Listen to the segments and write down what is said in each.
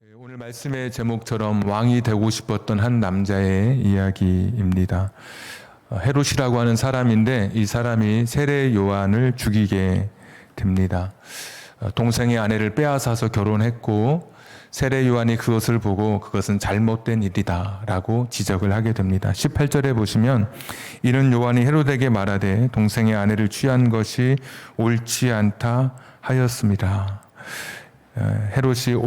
오늘 말씀의 제목처럼 왕이 되고 싶었던 한 남자의 이야기입니다. 헤롯이라고 하는 사람인데 이 사람이 세례 요한을 죽이게 됩니다. 동생의 아내를 빼앗아서 결혼했고 세례 요한이 그것을 보고 그것은 잘못된 일이다 라고 지적을 하게 됩니다. 18절에 보시면 이는 요한이 헤롯에게 말하되 동생의 아내를 취한 것이 옳지 않다 하였습니다. 헤롯이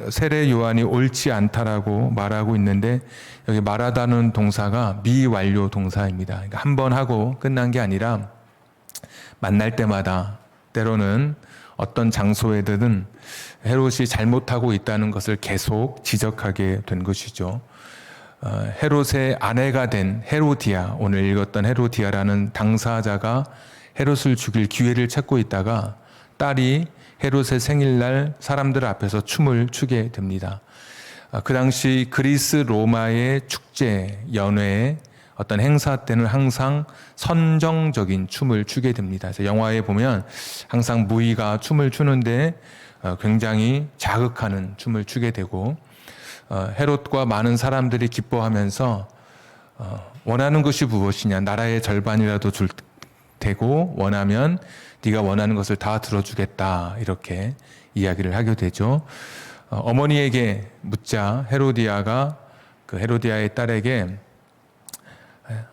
세례 요한이 옳지 않다라고 말하고 있는데 여기 말하다는 동사가 미완료 동사입니다. 그러니까 한 번 하고 끝난 게 아니라 만날 때마다 때로는 어떤 장소에든 헤롯이 잘못하고 있다는 것을 계속 지적하게 된 것이죠. 헤롯의 아내가 된 헤로디아, 오늘 읽었던 헤로디아라는 당사자가 헤롯을 죽일 기회를 찾고 있다가 딸이 헤롯의 생일날 사람들 앞에서 춤을 추게 됩니다. 그 당시 그리스 로마의 축제, 연회에 어떤 행사 때는 항상 선정적인 춤을 추게 됩니다. 그래서 영화에 보면 항상 무희가 춤을 추는데 굉장히 자극하는 춤을 추게 되고 헤롯과 많은 사람들이 기뻐하면서 원하는 것이 무엇이냐, 나라의 절반이라도 줄 테고 원하면 네가 원하는 것을 다 들어주겠다 이렇게 이야기를 하게 되죠. 어머니에게 묻자 헤로디아가 그 헤로디아의 딸에게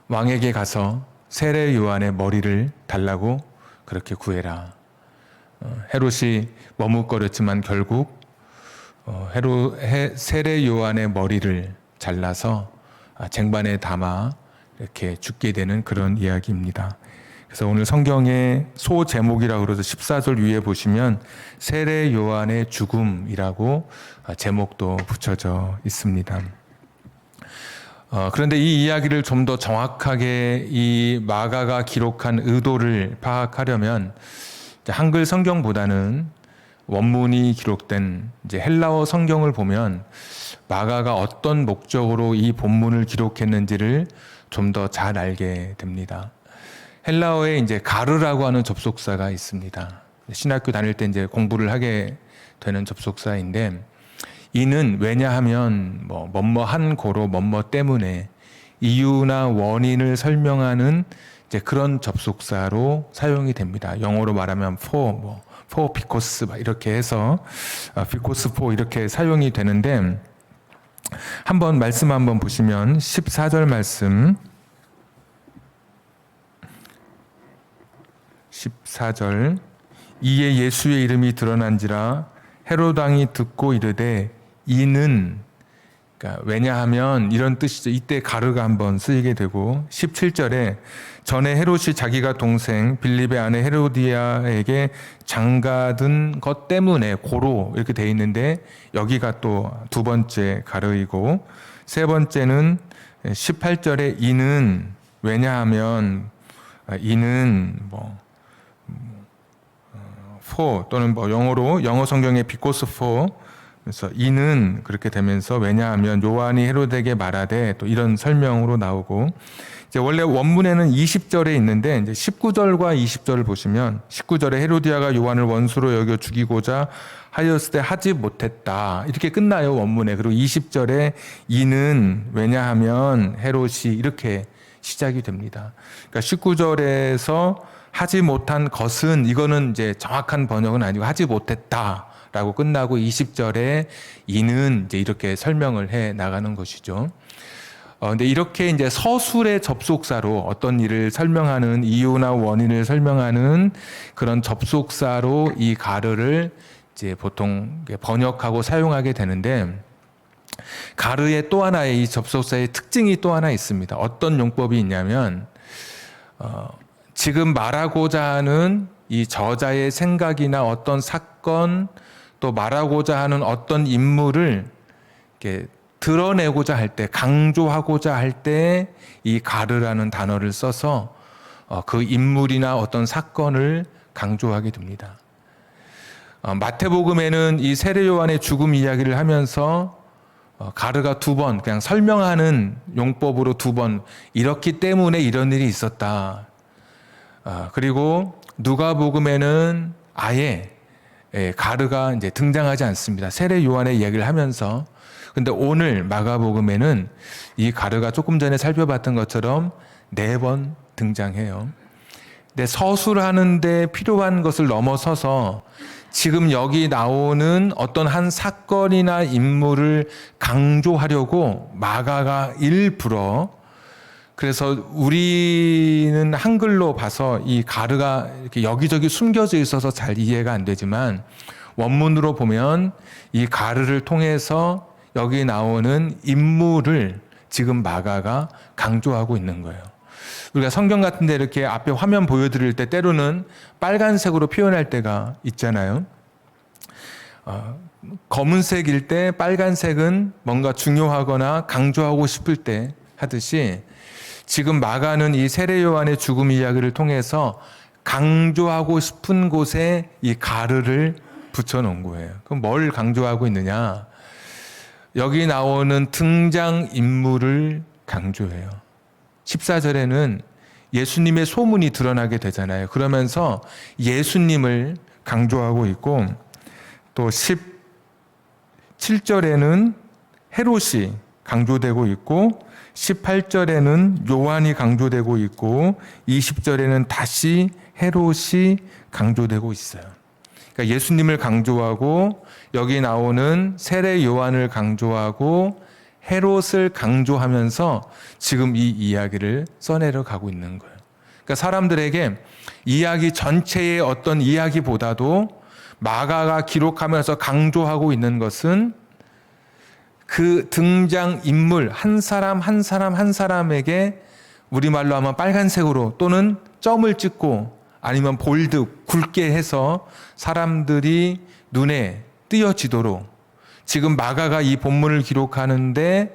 왕에게 가서 세례 요한의 머리를 달라고 그렇게 구해라. 헤롯이 머뭇거렸지만 결국 세례 요한의 머리를 잘라서 쟁반에 담아 이렇게 죽게 되는 그런 이야기입니다. 그래서 오늘 성경의 소 제목이라고 그래서 14절 위에 보시면 세례 요한의 죽음이라고 제목도 붙여져 있습니다. 그런데 이 이야기를 좀 더 정확하게 이 마가가 기록한 의도를 파악하려면 한글 성경보다는 원문이 기록된 이제 헬라어 성경을 보면 마가가 어떤 목적으로 이 본문을 기록했는지를 좀 더 잘 알게 됩니다. 헬라어에 이제 가르라고 하는 접속사가 있습니다. 신학교 다닐 때 이제 공부를 하게 되는 접속사인데 이는 왜냐하면 뭐뭐한 고로 뭐뭐 때문에 이유나 원인을 설명하는 이제 그런 접속사로 사용이 됩니다. 영어로 말하면 for because 이렇게 해서 because for 이렇게 사용이 되는데 한번 말씀 한번 보시면 14절 말씀 14절 이에 예수의 이름이 드러난지라 헤롯 왕이 듣고 이르되 이는 그러니까 왜냐하면 이런 뜻이죠. 이때 가르가 한번 쓰이게 되고 17절에 전에 헤롯이 자기가 동생 빌립의 아내 헤로디아에게 장가든 것 때문에 고로 이렇게 돼 있는데 여기가 또 두 번째 가르이고 세 번째는 18절에 이는 왜냐하면 이는 for 또는 영어 성경에 because for 그래서 이는 그렇게 되면서 왜냐하면 요한이 헤롯에게 말하되 또 이런 설명으로 나오고 이제 원래 원문에는 20절에 있는데 이제 19절과 20절을 보시면 19절에 헤로디아가 요한을 원수로 여겨 죽이고자 하였을 때 하지 못했다 이렇게 끝나요 원문에. 그리고 20절에 이는 왜냐하면 헤롯이 이렇게 시작이 됩니다. 그러니까 19절에서 하지 못한 것은 이거는 이제 정확한 번역은 아니고 하지 못했다라고 끝나고 20절에 이는 이제 이렇게 설명을 해 나가는 것이죠. 근데 이렇게 이제 서술의 접속사로 어떤 일을 설명하는 이유나 원인을 설명하는 그런 접속사로 이 가르를 이제 보통 번역하고 사용하게 되는데 가르의 또 하나의 이 접속사의 특징이 또 하나 있습니다. 어떤 용법이 있냐면 지금 말하고자 하는 이 저자의 생각이나 어떤 사건 또 말하고자 하는 어떤 인물을 이렇게 드러내고자 할 때, 강조하고자 할 때 이 가르라는 단어를 써서 그 인물이나 어떤 사건을 강조하게 됩니다. 마태복음에는 이 세례 요한의 죽음 이야기를 하면서 가르가 두 번 그냥 설명하는 용법으로 두 번 이렇기 때문에 이런 일이 있었다. 그리고 누가복음에는 아예 가르가 이제 등장하지 않습니다. 세례 요한의 이야기를 하면서. 근데 오늘 마가복음에는 이 가르가 조금 전에 살펴봤던 것처럼 4번 등장해요. 근데 서술하는데 필요한 것을 넘어서서 지금 여기 나오는 어떤 한 사건이나 인물을 강조하려고 마가가 일부러, 그래서 우리는 한글로 봐서 이 가르가 이렇게 여기저기 숨겨져 있어서 잘 이해가 안 되지만 원문으로 보면 이 가르를 통해서 여기 나오는 인물을 지금 마가가 강조하고 있는 거예요. 우리가 성경 같은 데 이렇게 앞에 화면 보여드릴 때 때로는 빨간색으로 표현할 때가 있잖아요. 검은색일 때 빨간색은 뭔가 중요하거나 강조하고 싶을 때 하듯이 지금 마가는 이 세례 요한의 죽음 이야기를 통해서 강조하고 싶은 곳에 이 가르를 붙여놓은 거예요. 그럼 뭘 강조하고 있느냐? 여기 나오는 등장인물을 강조해요. 14절에는 예수님의 소문이 드러나게 되잖아요. 그러면서 예수님을 강조하고 있고, 또 17절에는 헤롯이 강조되고 있고, 18절에는 요한이 강조되고 있고, 20절에는 다시 헤롯이 강조되고 있어요. 그러니까 예수님을 강조하고, 여기 나오는 세례 요한을 강조하고, 헤롯을 강조하면서 지금 이 이야기를 써내려 가고 있는 거예요. 그러니까 사람들에게 이야기 전체의 어떤 이야기보다도 마가가 기록하면서 강조하고 있는 것은 그 등장인물 한 사람 한 사람 한 사람에게 우리말로 하면 빨간색으로 또는 점을 찍고 아니면 볼드 굵게 해서 사람들이 눈에 띄어지도록, 지금 마가가 이 본문을 기록하는데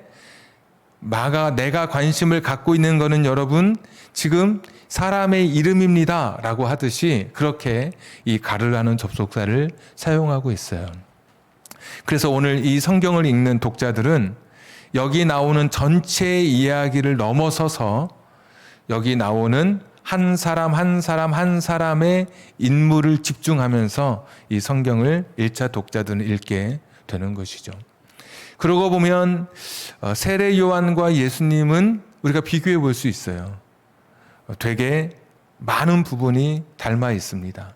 내가 관심을 갖고 있는 것은 여러분 지금 사람의 이름입니다 라고 하듯이 그렇게 이 가르라는 접속사를 사용하고 있어요. 그래서 오늘 이 성경을 읽는 독자들은 여기 나오는 전체의 이야기를 넘어서서 여기 나오는 한 사람 한 사람 한 사람의 인물을 집중하면서 이 성경을 1차 독자들은 읽게 되는 것이죠. 그러고 보면 세례 요한과 예수님은 우리가 비교해 볼 수 있어요. 되게 많은 부분이 닮아 있습니다.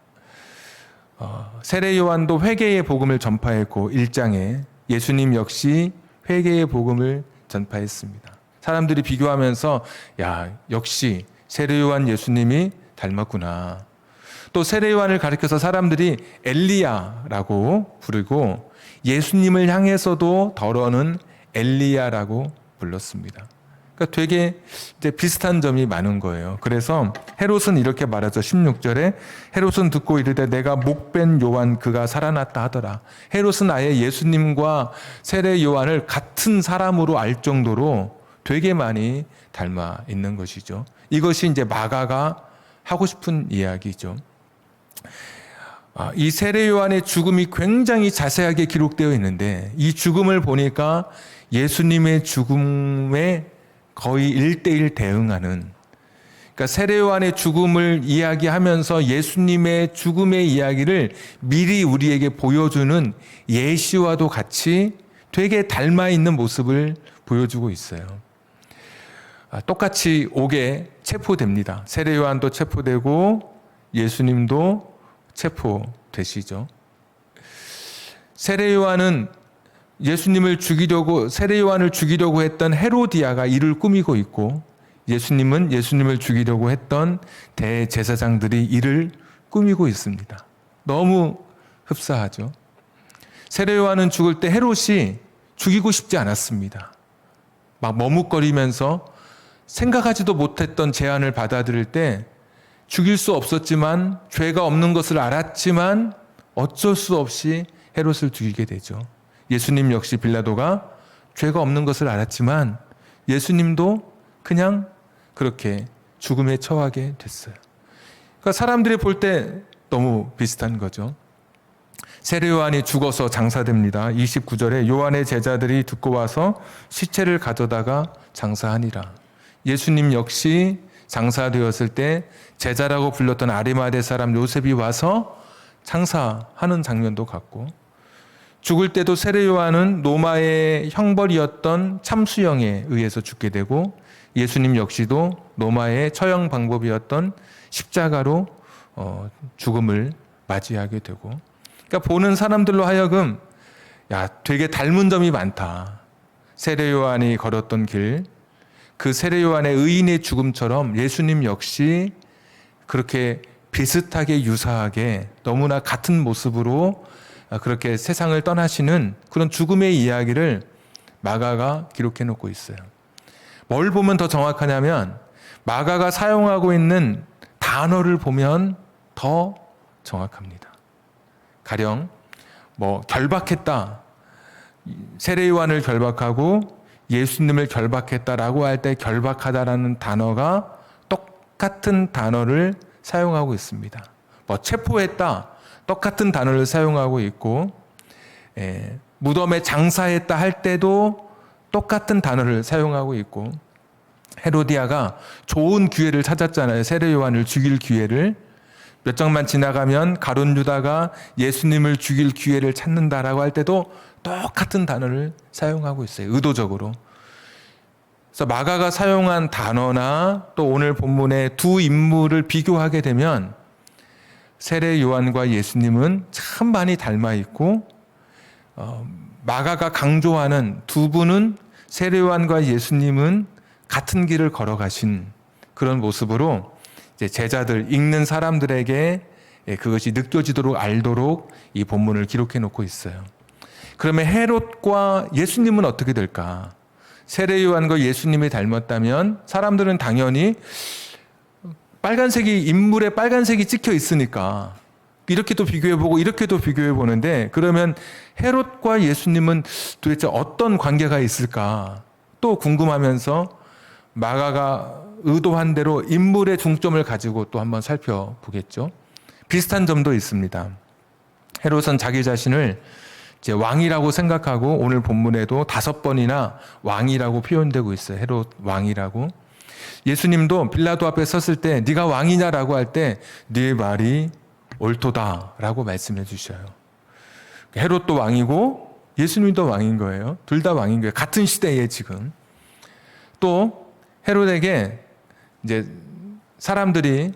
세례 요한도 회개의 복음을 전파했고 1장에 예수님 역시 회개의 복음을 전파했습니다. 사람들이 비교하면서 역시 세례 요한 예수님이 닮았구나. 또 세례 요한을 가리켜서 사람들이 엘리야라고 부르고 예수님을 향해서도 더러는 엘리야라고 불렀습니다. 그러니까 되게 이제 비슷한 점이 많은 거예요. 그래서 헤롯은 이렇게 말하죠. 16절에 헤롯은 듣고 이르되 내가 목벤 요한 그가 살아났다 하더라. 헤롯은 아예 예수님과 세례 요한을 같은 사람으로 알 정도로 되게 많이 닮아 있는 것이죠. 이것이 이제 마가가 하고 싶은 이야기죠. 이 세례 요한의 죽음이 굉장히 자세하게 기록되어 있는데 이 죽음을 보니까 예수님의 죽음에 거의 1대1 대응하는, 그러니까 세례 요한의 죽음을 이야기하면서 예수님의 죽음의 이야기를 미리 우리에게 보여주는 예시와도 같이 되게 닮아 있는 모습을 보여주고 있어요. 똑같이 옥에 체포됩니다. 세례 요한도 체포되고 예수님도 체포되시죠. 세례 요한은 세례 요한을 죽이려고 했던 헤로디아가 이를 꾸미고 있고, 예수님은 예수님을 죽이려고 했던 대제사장들이 이를 꾸미고 있습니다. 너무 흡사하죠. 세례 요한은 죽을 때 헤롯이 죽이고 싶지 않았습니다. 막 머뭇거리면서 생각하지도 못했던 제안을 받아들일 때 죽일 수 없었지만 죄가 없는 것을 알았지만 어쩔 수 없이 헤롯을 죽이게 되죠. 예수님 역시 빌라도가 죄가 없는 것을 알았지만 예수님도 그냥 그렇게 죽음에 처하게 됐어요. 그러니까 사람들이 볼 때 너무 비슷한 거죠. 세례 요한이 죽어서 장사됩니다. 29절에 요한의 제자들이 듣고 와서 시체를 가져다가 장사하니라. 예수님 역시 장사되었을 때 제자라고 불렀던 아리마대 사람 요셉이 와서 창사하는 장면도 같고, 죽을 때도 세례 요한은 로마의 형벌이었던 참수형에 의해서 죽게 되고, 예수님 역시도 로마의 처형 방법이었던 십자가로 죽음을 맞이하게 되고, 그러니까 보는 사람들로 하여금 야, 되게 닮은 점이 많다. 세례 요한이 걸었던 길, 그 세례 요한의 의인의 죽음처럼 예수님 역시 그렇게 비슷하게 유사하게 너무나 같은 모습으로 그렇게 세상을 떠나시는 그런 죽음의 이야기를 마가가 기록해 놓고 있어요. 뭘 보면 더 정확하냐면 마가가 사용하고 있는 단어를 보면 더 정확합니다. 가령 결박했다, 세례 요한을 결박하고 예수님을 결박했다라고 할 때 결박하다라는 단어가 똑같은 단어를 사용하고 있습니다. 체포했다, 똑같은 단어를 사용하고 있고, 무덤에 장사했다 할 때도 똑같은 단어를 사용하고 있고, 헤로디아가 좋은 기회를 찾았잖아요. 세례 요한을 죽일 기회를. 몇 장만 지나가면 가룟 유다가 예수님을 죽일 기회를 찾는다라고 할 때도 똑같은 단어를 사용하고 있어요. 의도적으로. 그래서 마가가 사용한 단어나 또 오늘 본문의 두 인물을 비교하게 되면 세례 요한과 예수님은 참 많이 닮아 있고, 마가가 강조하는 두 분은 세례 요한과 예수님은 같은 길을 걸어가신 그런 모습으로 이제 제자들, 읽는 사람들에게 그것이 느껴지도록 알도록 이 본문을 기록해 놓고 있어요. 그러면 헤롯과 예수님은 어떻게 될까? 세례 요한과 예수님이 닮았다면 사람들은 당연히 인물에 빨간색이 찍혀 있으니까 이렇게도 비교해보고 이렇게도 비교해보는데, 그러면 헤롯과 예수님은 도대체 어떤 관계가 있을까? 또 궁금하면서 마가가 의도한 대로 인물의 중점을 가지고 또 한번 살펴보겠죠. 비슷한 점도 있습니다. 헤롯은 자기 자신을 이제 왕이라고 생각하고 오늘 본문에도 5번이나 왕이라고 표현되고 있어요. 헤롯 왕이라고. 예수님도 빌라도 앞에 섰을 때 네가 왕이냐라고 할 때 네 말이 옳도다라고 말씀해 주셔요. 헤롯도 왕이고 예수님도 왕인 거예요. 둘 다 왕인 거예요. 같은 시대에 지금. 또 헤롯에게 이제 사람들이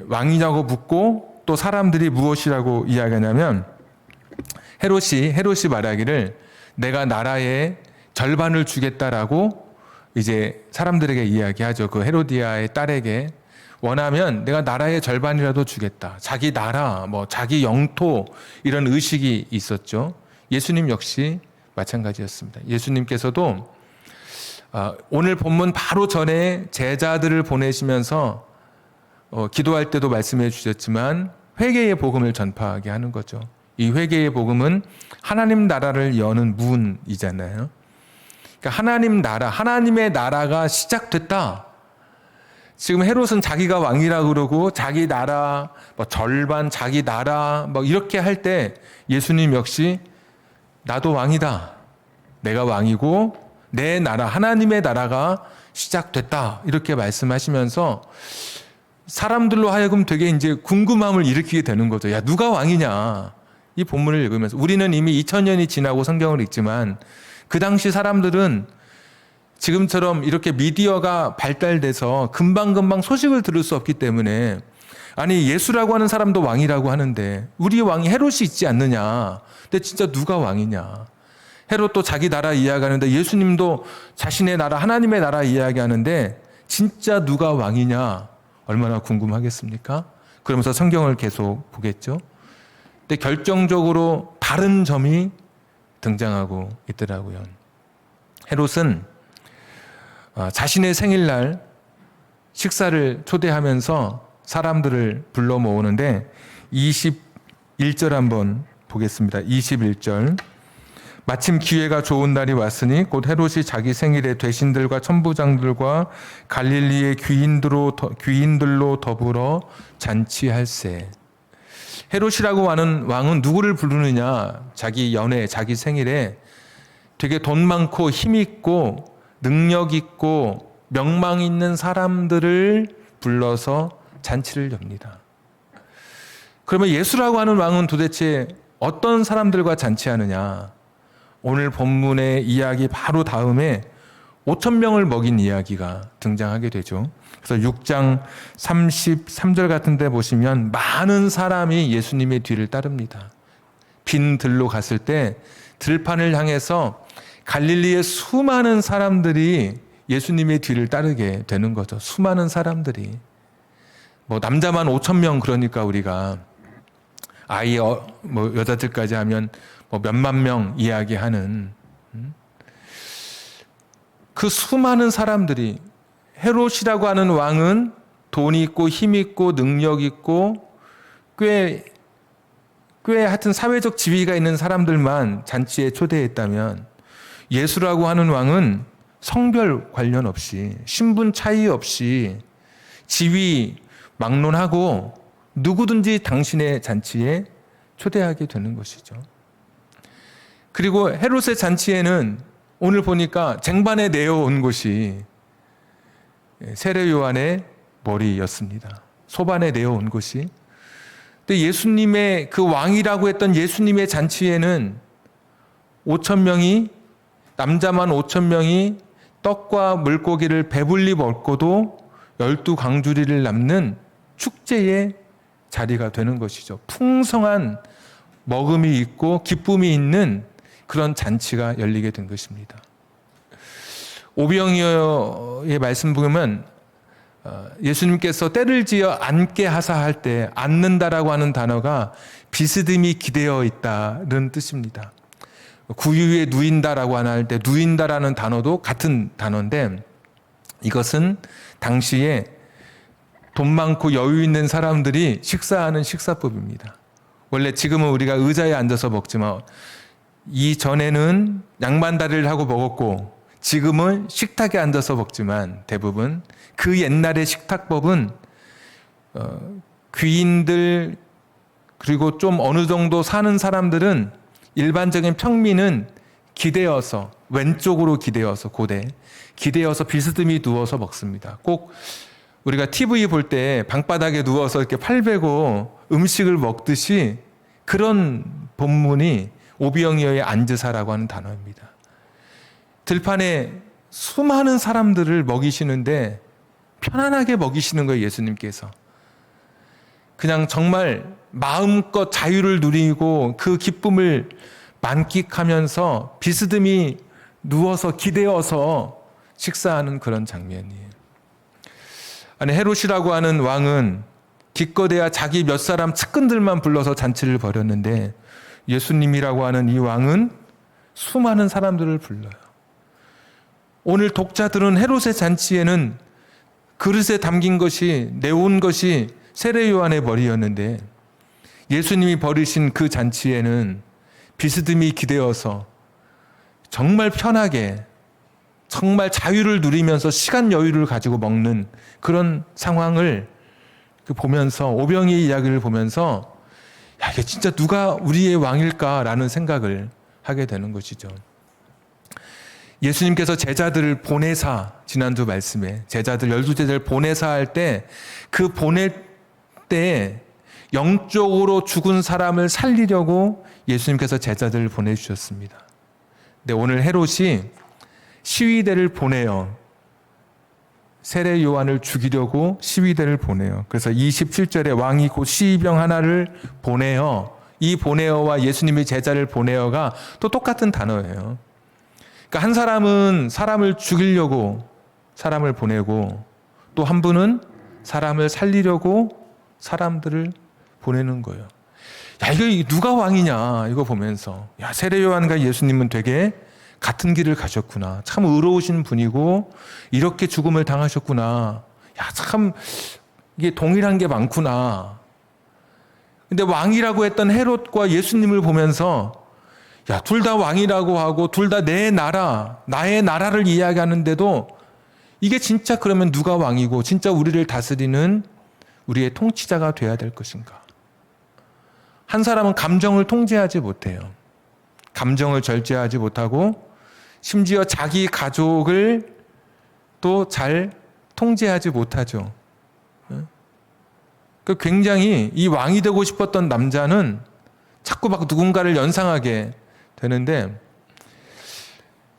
왕이냐고 묻고 또 사람들이 무엇이라고 이야기하냐면 헤롯이 말하기를 내가 나라의 절반을 주겠다라고 이제 사람들에게 이야기하죠. 그 헤로디아의 딸에게 원하면 내가 나라의 절반이라도 주겠다. 자기 나라, 자기 영토 이런 의식이 있었죠. 예수님 역시 마찬가지였습니다. 예수님께서도 오늘 본문 바로 전에 제자들을 보내시면서 기도할 때도 말씀해 주셨지만 회개의 복음을 전파하게 하는 거죠. 이 회개의 복음은 하나님 나라를 여는 문이잖아요. 그러니까 하나님의 나라가 시작됐다. 지금 헤롯은 자기가 왕이라 그러고 자기 나라 절반 자기 나라 이렇게 할 때 예수님 역시 나도 왕이다. 내가 왕이고 내 나라 하나님의 나라가 시작됐다. 이렇게 말씀하시면서 사람들로 하여금 되게 이제 궁금함을 일으키게 되는 거죠. 야, 누가 왕이냐? 이 본문을 읽으면서 우리는 이미 2000년이 지나고 성경을 읽지만 그 당시 사람들은 지금처럼 이렇게 미디어가 발달돼서 금방금방 소식을 들을 수 없기 때문에 아니 예수라고 하는 사람도 왕이라고 하는데 우리 왕이 헤롯이 있지 않느냐. 근데 진짜 누가 왕이냐. 헤롯도 자기 나라 이야기하는데 예수님도 자신의 나라 하나님의 나라 이야기하는데 진짜 누가 왕이냐. 얼마나 궁금하겠습니까? 그러면서 성경을 계속 보겠죠. 근데 결정적으로 다른 점이 등장하고 있더라고요. 헤롯은 자신의 생일날 식사를 초대하면서 사람들을 불러 모으는데 21절 한번 보겠습니다. 21절. 마침 기회가 좋은 날이 왔으니 곧 헤롯이 자기 생일에 대신들과 천부장들과 갈릴리의 귀인들로 더불어 잔치할세. 헤롯이라고 하는 왕은 누구를 부르느냐? 자기 연회, 자기 생일에 되게 돈 많고 힘 있고 능력 있고 명망 있는 사람들을 불러서 잔치를 엽니다. 그러면 예수라고 하는 왕은 도대체 어떤 사람들과 잔치하느냐? 오늘 본문의 이야기 바로 다음에 5천 명을 먹인 이야기가 등장하게 되죠. 그래서 6장 33절 같은 데 보시면 많은 사람이 예수님의 뒤를 따릅니다. 빈 들로 갔을 때 들판을 향해서 갈릴리의 수많은 사람들이 예수님의 뒤를 따르게 되는 거죠. 수많은 사람들이. 뭐 남자만 5천 명, 그러니까 우리가 아이 뭐 여자들까지 하면 뭐 몇만 명 이야기하는 그 수많은 사람들이, 헤롯이라고 하는 왕은 돈 있고 힘 있고 능력 있고 꽤 하여튼 사회적 지위가 있는 사람들만 잔치에 초대했다면, 예수라고 하는 왕은 성별 관련 없이, 신분 차이 없이 지위 막론하고 누구든지 당신의 잔치에 초대하게 되는 것이죠. 그리고 헤롯의 잔치에는 오늘 보니까 쟁반에 내어온 것이 세례 요한의 머리였습니다. 소반에 내어온 것이. 근데 예수님의 그 왕이라고 했던 예수님의 잔치에는 5천 명이, 남자만 5천 명이 떡과 물고기를 배불리 먹고도 12광주리를 남는 축제의 자리가 되는 것이죠. 풍성한 먹음이 있고 기쁨이 있는 그런 잔치가 열리게 된 것입니다. 오병이어의 말씀 보면 예수님께서 때를 지어 앉게 하사 할 때, 앉는다라고 하는 단어가 비스듬히 기대어 있다는 뜻입니다. 구유에 누인다라고 할 때 누인다라는 단어도 같은 단어인데, 이것은 당시에 돈 많고 여유 있는 사람들이 식사하는 식사법입니다. 원래 지금은 우리가 의자에 앉아서 먹지만 이전에는 양반다리를 하고 먹었고, 지금은 식탁에 앉아서 먹지만, 대부분 그 옛날의 식탁법은 귀인들 그리고 좀 어느 정도 사는 사람들은, 일반적인 평민은 기대어서, 왼쪽으로 기대어서, 고대 기대어서 비스듬히 누워서 먹습니다. 꼭 우리가 TV 볼 때 방바닥에 누워서 이렇게 팔 베고 음식을 먹듯이, 그런 본문이 오병이어의 앉으사라고 하는 단어입니다. 들판에 수많은 사람들을 먹이시는데 편안하게 먹이시는 거예요, 예수님께서. 그냥 정말 마음껏 자유를 누리고 그 기쁨을 만끽하면서 비스듬히 누워서 기대어서 식사하는 그런 장면이에요. 아니, 헤롯이라고 하는 왕은 기껏해야 자기 몇 사람 측근들만 불러서 잔치를 벌였는데, 예수님이라고 하는 이 왕은 수많은 사람들을 불러요. 오늘 독자들은 헤롯의 잔치에는 그릇에 담긴 것이, 내온 것이 세례 요한의 머리였는데, 예수님이 벌이신 그 잔치에는 비스듬히 기대어서 정말 편하게, 정말 자유를 누리면서 시간 여유를 가지고 먹는 그런 상황을 보면서, 오병이의 이야기를 보면서, 야, 이게 진짜 누가 우리의 왕일까라는 생각을 하게 되는 것이죠. 예수님께서 제자들을 보내사, 지난주 말씀에 제자들, 12제자를 보내사 할 때, 그 보낼 때 영적으로 죽은 사람을 살리려고 예수님께서 제자들을 보내주셨습니다. 근데 오늘 헤롯이 시위대를 보내요. 세례 요한을 죽이려고 시위대를 보내요. 그래서 27절에 왕이 곧 시위병 하나를 보내어, 이 보내어와 예수님의 제자를 보내어가 또 똑같은 단어예요. 그러니까 한 사람은 사람을 죽이려고 사람을 보내고, 또 한 분은 사람을 살리려고 사람들을 보내는 거예요. 야, 이거 누가 왕이냐, 이거 보면서, 야, 세례 요한과 예수님은 되게 같은 길을 가셨구나. 참 의로우신 분이고 이렇게 죽음을 당하셨구나. 야, 참 이게 동일한 게 많구나. 근데 왕이라고 했던 헤롯과 예수님을 보면서, 야, 둘 다 왕이라고 하고 둘 다 내 나라, 나의 나라를 이야기하는데도, 이게 진짜 그러면 누가 왕이고 진짜 우리를 다스리는 우리의 통치자가 돼야 될 것인가? 한 사람은 감정을 통제하지 못해요. 감정을 절제하지 못하고, 심지어 자기 가족을 또 잘 통제하지 못하죠. 굉장히 이 왕이 되고 싶었던 남자는 자꾸 막 누군가를 연상하게 되는데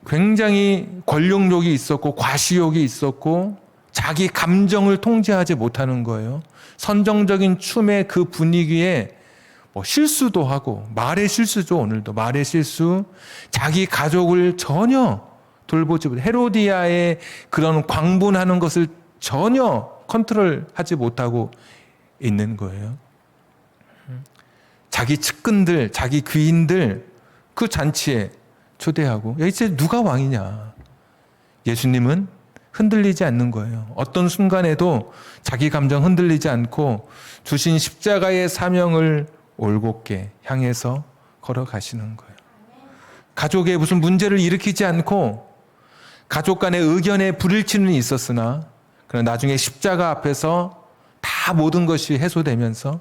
굉장히 권력욕이 있었고 과시욕이 있었고 자기 감정을 통제하지 못하는 거예요. 선정적인 춤의 그 분위기에 실수도 하고, 말의 실수죠. 오늘도 말의 실수, 자기 가족을 전혀 돌보지 못해, 헤로디아의 그런 광분하는 것을 전혀 컨트롤하지 못하고 있는 거예요. 자기 측근들, 자기 귀인들 그 잔치에 초대하고, 이제 누가 왕이냐? 예수님은 흔들리지 않는 거예요. 어떤 순간에도 자기 감정 흔들리지 않고 주신 십자가의 사명을 올곧게 향해서 걸어가시는 거예요. 가족에 무슨 문제를 일으키지 않고 가족 간의 의견에 불일치는 있었으나 그러나 나중에 십자가 앞에서 다 모든 것이 해소되면서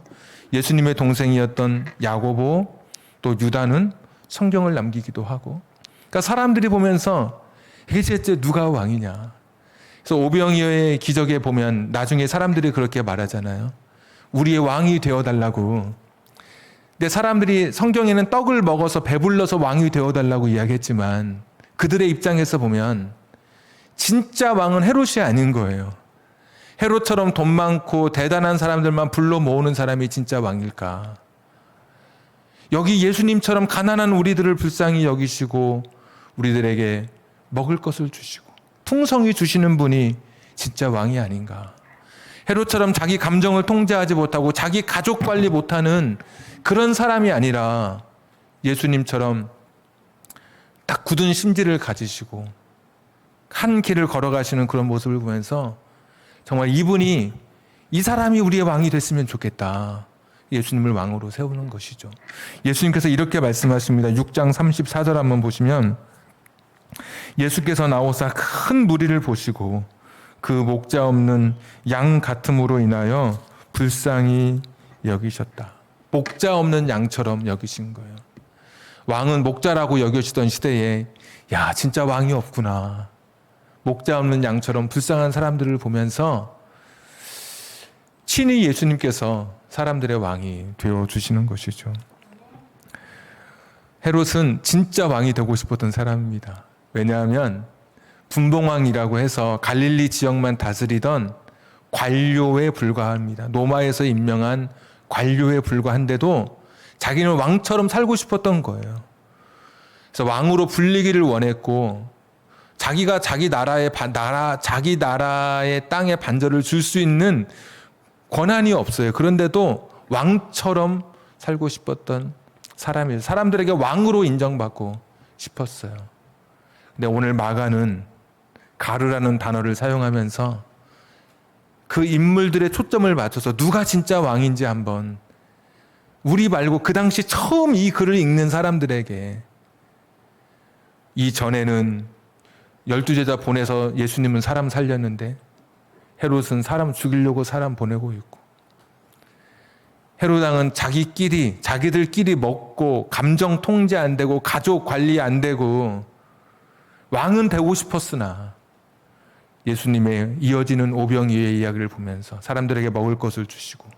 예수님의 동생이었던 야고보 또 유다는 성경을 남기기도 하고, 그러니까 사람들이 보면서 이제 누가 왕이냐. 그래서 오병이어의 기적에 보면 나중에 사람들이 그렇게 말하잖아요. 우리의 왕이 되어달라고. 근데 사람들이 성경에는 떡을 먹어서 배불러서 왕이 되어달라고 이야기했지만 그들의 입장에서 보면 진짜 왕은 헤롯이 아닌 거예요. 헤롯처럼 돈 많고 대단한 사람들만 불러 모으는 사람이 진짜 왕일까? 여기 예수님처럼 가난한 우리들을 불쌍히 여기시고 우리들에게 먹을 것을 주시고 풍성히 주시는 분이 진짜 왕이 아닌가? 헤롯처럼 자기 감정을 통제하지 못하고 자기 가족 관리 못하는 그런 사람이 아니라 예수님처럼 딱 굳은 심지를 가지시고 한 길을 걸어가시는 그런 모습을 보면서 정말 이분이, 이 사람이 우리의 왕이 됐으면 좋겠다. 예수님을 왕으로 세우는 것이죠. 예수님께서 이렇게 말씀하십니다. 6장 34절 한번 보시면 예수께서 나오사 큰 무리를 보시고 그 목자 없는 양 같음으로 인하여 불쌍히 여기셨다. 목자 없는 양처럼 여기신 거예요. 왕은 목자라고 여겨지던 시대에 야, 진짜 왕이 없구나. 목자 없는 양처럼 불쌍한 사람들을 보면서 친히 예수님께서 사람들의 왕이 되어주시는 것이죠. 헤롯은 진짜 왕이 되고 싶었던 사람입니다. 왜냐하면 분봉왕이라고 해서 갈릴리 지역만 다스리던 관료에 불과합니다. 로마에서 임명한 관료에 불과한데도 자기는 왕처럼 살고 싶었던 거예요. 그래서 왕으로 불리기를 원했고 자기가 자기 나라의 땅에 반절을 줄 수 있는 권한이 없어요. 그런데도 왕처럼 살고 싶었던 사람이에요. 사람들에게 왕으로 인정받고 싶었어요. 근데 오늘 마가는 가르라는 단어를 사용하면서 그 인물들의 초점을 맞춰서 누가 진짜 왕인지 한번, 우리 말고 그 당시 처음 이 글을 읽는 사람들에게, 이전에는 12제자 보내서 예수님은 사람 살렸는데 헤롯은 사람 죽이려고 사람 보내고 있고, 헤롯 왕은 자기들끼리 먹고 감정 통제 안 되고 가족 관리 안 되고 왕은 되고 싶었으나 예수님의 이어지는 오병이어의 이야기를 보면서 사람들에게 먹을 것을 주시고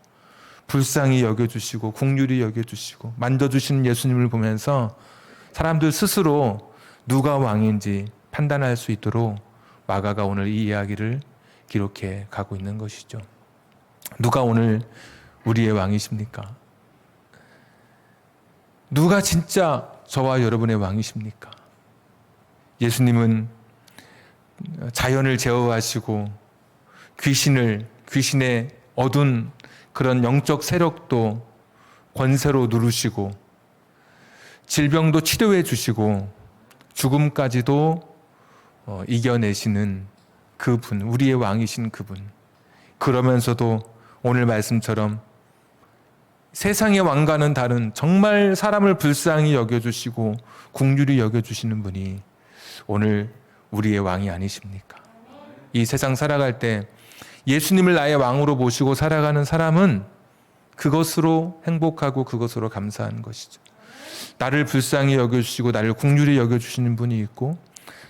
불쌍히 여겨주시고 긍휼히 여겨주시고 만져주시는 예수님을 보면서 사람들 스스로 누가 왕인지 판단할 수 있도록 마가가 오늘 이 이야기를 기록해 가고 있는 것이죠. 누가 오늘 우리의 왕이십니까? 누가 진짜 저와 여러분의 왕이십니까? 예수님은 자연을 제어하시고 귀신의 어두운 그런 영적 세력도 권세로 누르시고 질병도 치료해 주시고 죽음까지도 이겨내시는 그분, 우리의 왕이신 그분. 그러면서도 오늘 말씀처럼 세상의 왕과는 다른 정말 사람을 불쌍히 여겨주시고 긍휼히 여겨주시는 분이 오늘 우리의 왕이 아니십니까? 이 세상 살아갈 때 예수님을 나의 왕으로 모시고 살아가는 사람은 그것으로 행복하고 그것으로 감사한 것이죠. 나를 불쌍히 여겨주시고 나를 긍휼히 여겨주시는 분이 있고,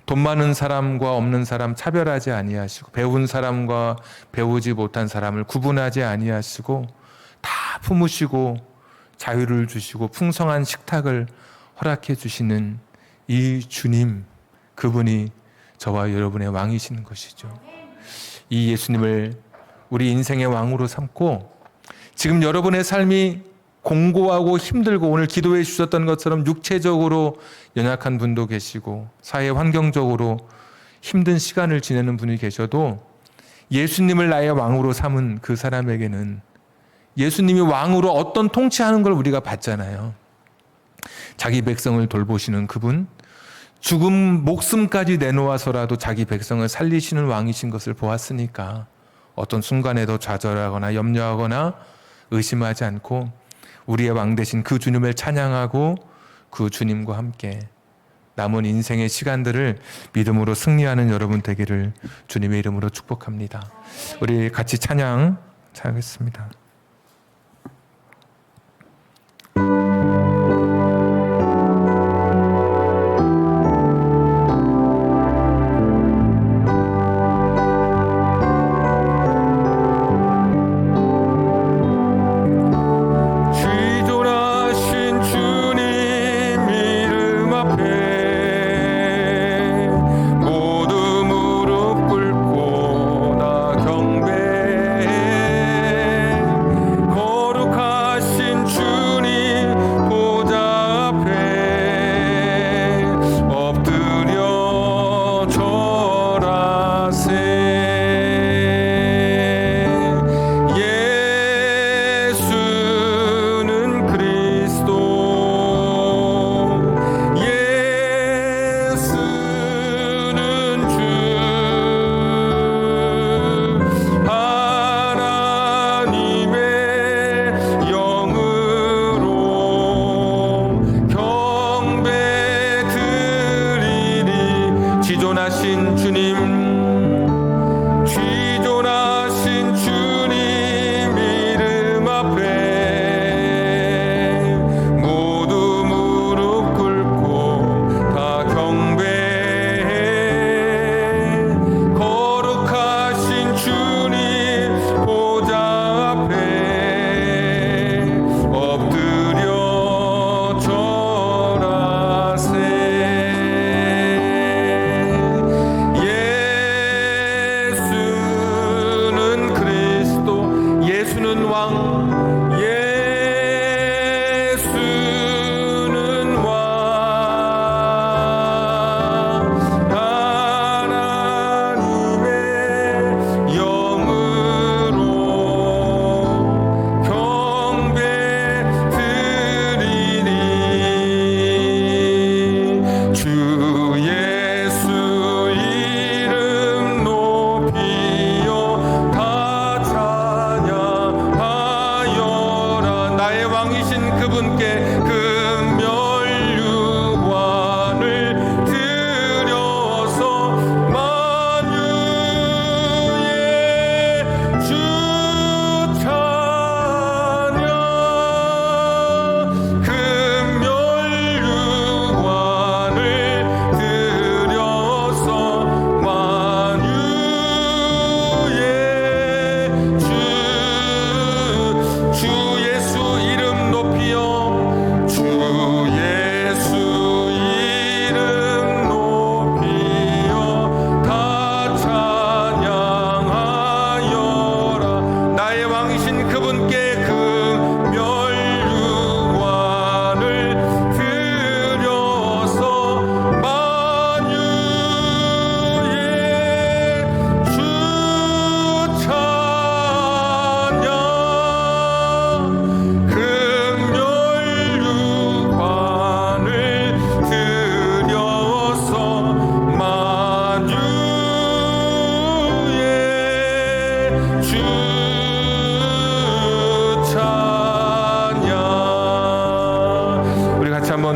돈 많은 사람과 없는 사람 차별하지 아니하시고 배운 사람과 배우지 못한 사람을 구분하지 아니하시고 품으시고 자유를 주시고 풍성한 식탁을 허락해 주시는 이 주님, 그분이 저와 여러분의 왕이신 것이죠. 이 예수님을 우리 인생의 왕으로 삼고 지금 여러분의 삶이 공고하고 힘들고 오늘 기도해 주셨던 것처럼 육체적으로 연약한 분도 계시고 사회 환경적으로 힘든 시간을 지내는 분이 계셔도 예수님을 나의 왕으로 삼은 그 사람에게는 예수님이 왕으로 어떤 통치하는 걸 우리가 봤잖아요. 자기 백성을 돌보시는 그분, 죽음 목숨까지 내놓아서라도 자기 백성을 살리시는 왕이신 것을 보았으니까 어떤 순간에도 좌절하거나 염려하거나 의심하지 않고 우리의 왕 되신 그 주님을 찬양하고 그 주님과 함께 남은 인생의 시간들을 믿음으로 승리하는 여러분 되기를 주님의 이름으로 축복합니다. 우리 같이 찬양하겠습니다.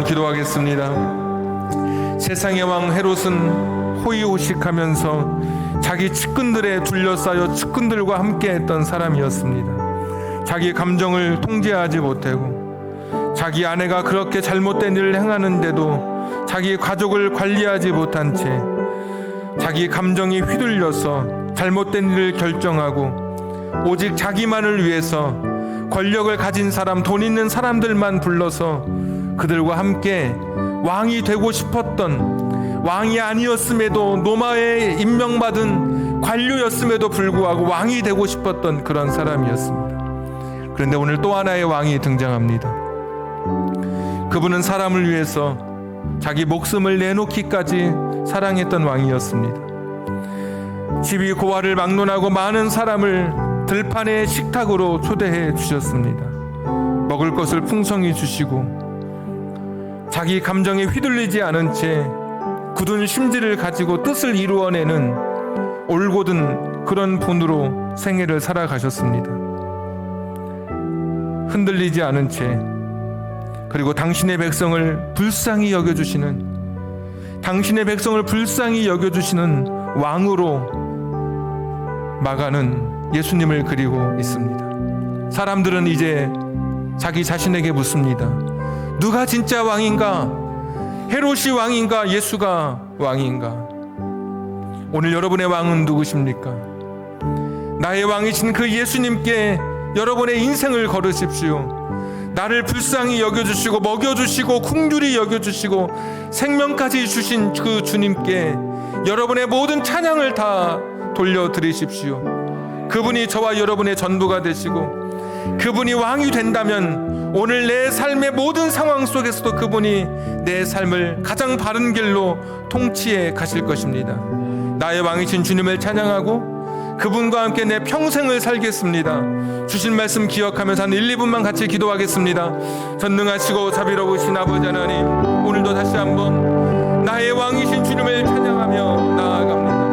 기도하겠습니다. 세상의 왕 헤롯은 호의호식하면서 자기 측근들에 둘러싸여 측근들과 함께했던 사람이었습니다. 자기 감정을 통제하지 못하고 자기 아내가 그렇게 잘못된 일을 행하는데도 자기 가족을 관리하지 못한 채 자기 감정이 휘둘려서 잘못된 일을 결정하고 오직 자기만을 위해서 권력을 가진 사람, 돈 있는 사람들만 불러서 그들과 함께 왕이 되고 싶었던, 왕이 아니었음에도 노마에 임명받은 관료였음에도 불구하고 왕이 되고 싶었던 그런 사람이었습니다. 그런데 오늘 또 하나의 왕이 등장합니다. 그분은 사람을 위해서 자기 목숨을 내놓기까지 사랑했던 왕이었습니다. 시위 고아를 막론하고 많은 사람을 들판의 식탁으로 초대해 주셨습니다. 먹을 것을 풍성히 주시고 자기 감정에 휘둘리지 않은 채 굳은 심지를 가지고 뜻을 이루어내는 올곧은 그런 분으로 생애를 살아가셨습니다. 흔들리지 않은 채, 그리고 당신의 백성을 불쌍히 여겨주시는, 당신의 백성을 불쌍히 여겨주시는 왕으로 마가는 예수님을 그리고 있습니다. 사람들은 이제 자기 자신에게 묻습니다. 누가 진짜 왕인가? 헤롯이 왕인가? 예수가 왕인가? 오늘 여러분의 왕은 누구십니까? 나의 왕이신 그 예수님께 여러분의 인생을 걸으십시오. 나를 불쌍히 여겨주시고 먹여주시고 긍휼히 여겨주시고 생명까지 주신 그 주님께 여러분의 모든 찬양을 다 돌려드리십시오. 그분이 저와 여러분의 전부가 되시고 그분이 왕이 된다면 오늘 내 삶의 모든 상황 속에서도 그분이 내 삶을 가장 바른 길로 통치해 가실 것입니다. 나의 왕이신 주님을 찬양하고 그분과 함께 내 평생을 살겠습니다. 주신 말씀 기억하면서 한 1, 2분만 같이 기도하겠습니다. 전능하시고 자비로우신 아버지 하나님, 오늘도 다시 한번 나의 왕이신 주님을 찬양하며 나아갑니다.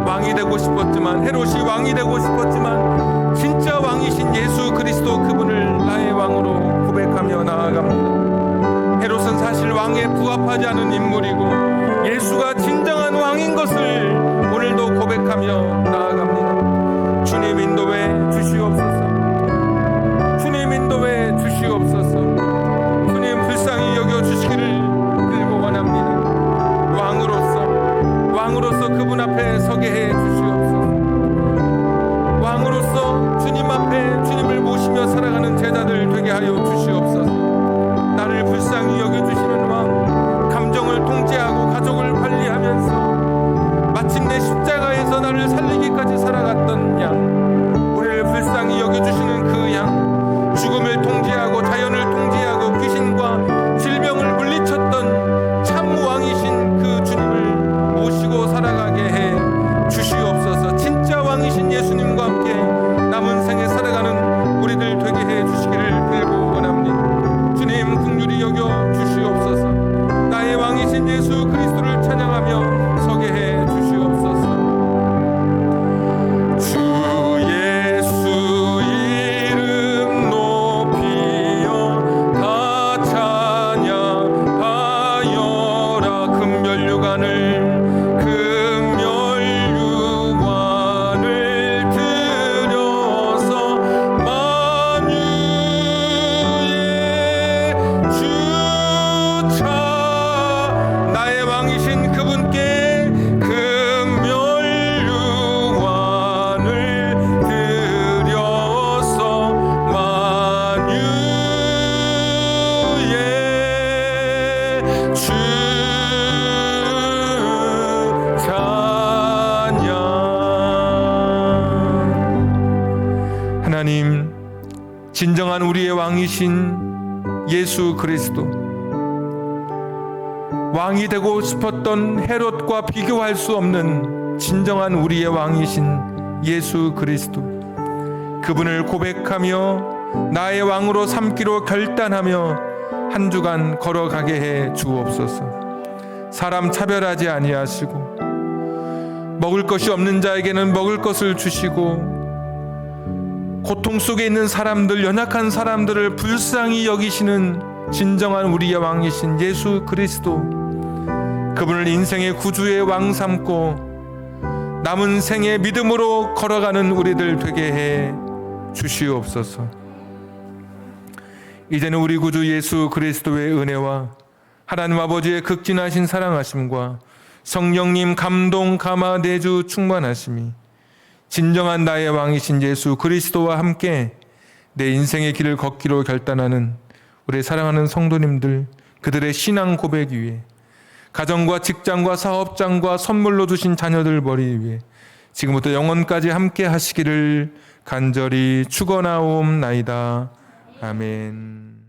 왕이 되고 싶었지만, 헤롯이 왕이 되고 싶었지만 진짜 왕이신 예수 그리스도 그분을 나의 왕으로 고백하며 나아갑니다. 헤롯은 사실 왕에 부합하지 않은 인물이고 예수가 진정한 왕인 것을 오늘도 고백하며 나아갑니다. 주님 인도해 주시옵소서. 주님 인도해 주시옵소서. 주님 불쌍히 여겨주시기를 빌고 원합니다. 왕으로서 그분 앞에 서게 해 주시옵소서. 왕으로서 주님 앞에 주님을 모시며 살아가는 제자들 되게 하여 주시옵소서. 나를 불쌍히 여겨주시는 왕, 감정을 통제하고 가족을 관리하면서 마침내 십자가에서 나를 살리기까지 살아갔던 양, 우리를 불쌍히 여겨주시는 그 양, 죽음을 통제하고 자연을 통제하고 귀신과 질병을 물리쳤던 참 왕이신 그 주님을 모시고 살아가게 해 주시옵소서. 진짜 왕이신 예수님과 함께 남은 생에 살아가는 우리들 되게 해 주시기를 빌고 원합니다. 주님 긍휼히 여겨 주시옵소서. 나의 왕이신 예수 그리스도를 찬양하며 서게 해 주시옵소서. 주 예수 이름 높이어 다 찬양하여라. 금면류관을 들여서 만유의 주차, 나의 왕이신 그분께 금면류관을 들여서 만유의 주 찬양. 하나님, 진정한 우리의 왕이신 예수 그리스도, 왕이 되고 싶었던 헤롯과 비교할 수 없는 진정한 우리의 왕이신 예수 그리스도, 그분을 고백하며 나의 왕으로 삼기로 결단하며 한 주간 걸어가게 해 주옵소서. 사람 차별하지 아니하시고 먹을 것이 없는 자에게는 먹을 것을 주시고 고통 속에 있는 사람들, 연약한 사람들을 불쌍히 여기시는 진정한 우리의 왕이신 예수 그리스도, 그분을 인생의 구주의 왕 삼고 남은 생의 믿음으로 걸어가는 우리들 되게 해 주시옵소서. 이제는 우리 구주 예수 그리스도의 은혜와 하나님 아버지의 극진하신 사랑하심과 성령님 감동 감화 내주 충만하심이 진정한 나의 왕이신 예수 그리스도와 함께 내 인생의 길을 걷기로 결단하는 우리 사랑하는 성도님들, 그들의 신앙 고백 위에, 가정과 직장과 사업장과 선물로 주신 자녀들 머리 위에 지금부터 영원까지 함께 하시기를 간절히 축원하옵나이다. 아멘.